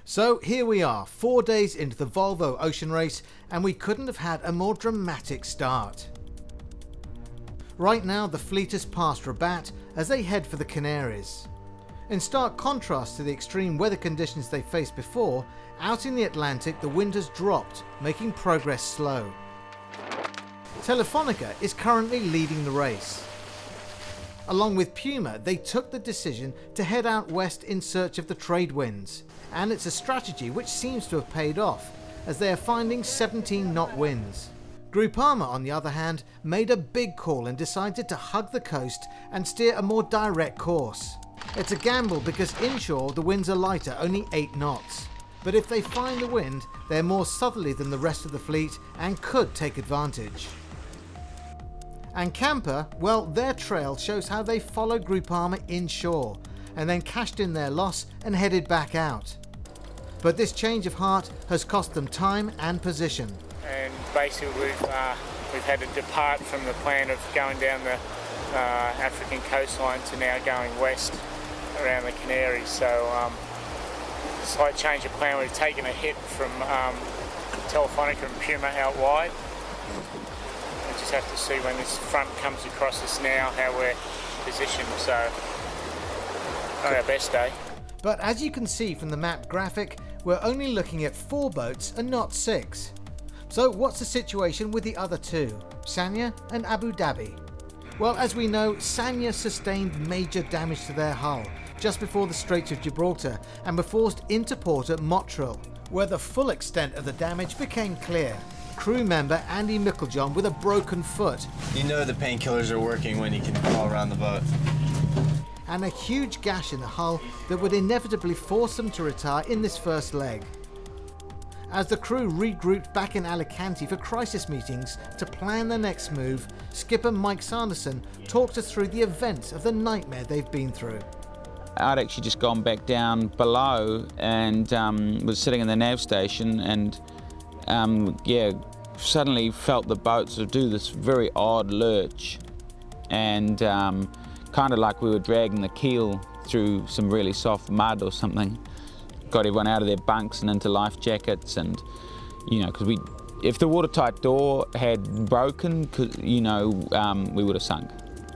So here we are, 4 days into the Volvo Ocean Race, and we couldn't have had a more dramatic start. Right now the fleet has passed Rabat as they head for the Canaries. In stark contrast to the extreme weather conditions they faced before, out in the Atlantic the wind has dropped, making progress slow. Telefonica is currently leading the race. Along with Puma, they took the decision to head out west in search of the trade winds, and it's a strategy which seems to have paid off, as they are finding 17 knot winds. Groupama, on the other hand, made a big call and decided to hug the coast and steer a more direct course. It's a gamble because inshore the winds are lighter, only 8 knots. But if they find the wind, they're more southerly than the rest of the fleet and could take advantage. And Camper, well, their trail shows how they followed Groupama inshore and then cashed in their loss and headed back out. But this change of heart has cost them time and position. And basically we've had to depart from the plan of going down the African coastline to now going west around the Canaries. So slight change of plan. We've taken a hit from Telefonica and Puma out wide. We just have to see when this front comes across us now how we're positioned. So not our best day. But as you can see from the map graphic, we're only looking at 4 boats and not 6. So what's the situation with the other 2, Sanya and Abu Dhabi? Well, as we know, Sanya sustained major damage to their hull just before the Straits of Gibraltar and were forced into port at Motril, where the full extent of the damage became clear. Crew member Andy Micklejohn with a broken foot. You know the painkillers are working when you can crawl around the boat. And a huge gash in the hull that would inevitably force them to retire in this first leg. As the crew regrouped back in Alicante for crisis meetings to plan their next move, skipper Mike Sanderson talked us through the events of the nightmare they've been through. I'd actually just gone back down below and was sitting in the nav station and suddenly felt the boat sort of do this very odd lurch, and kind of like we were dragging the keel through some really soft mud or something. Got everyone out of their bunks and into life jackets, and because if the watertight door had broken, we would have sunk.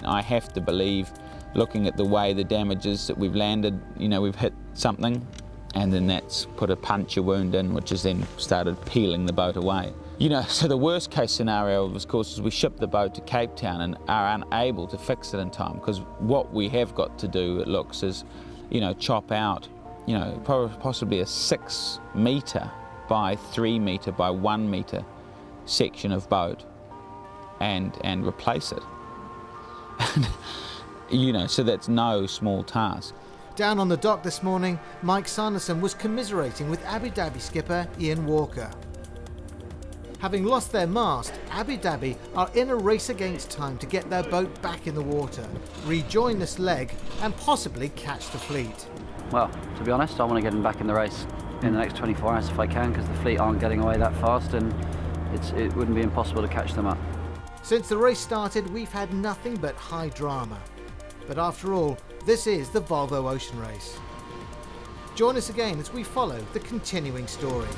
I have to believe, looking at the way the damage is, that we've landed, we've hit something, and then that's put a puncture wound in, which has then started peeling the boat away. So the worst case scenario, of course, is we ship the boat to Cape Town and are unable to fix it in time, because what we have got to do, it looks, is, chop out, possibly a 6 metre by 3 metre by 1 metre section of boat and replace it. So that's no small task. Down on the dock this morning, Mike Sanderson was commiserating with Abu Dhabi skipper Ian Walker. Having lost their mast, Abu Dhabi are in a race against time to get their boat back in the water, rejoin this leg and possibly catch the fleet. Well, to be honest, I want to get them back in the race in the next 24 hours if I can, because the fleet aren't getting away that fast and it wouldn't be impossible to catch them up. Since the race started, we've had nothing but high drama. But after all, this is the Volvo Ocean Race. Join us again as we follow the continuing story.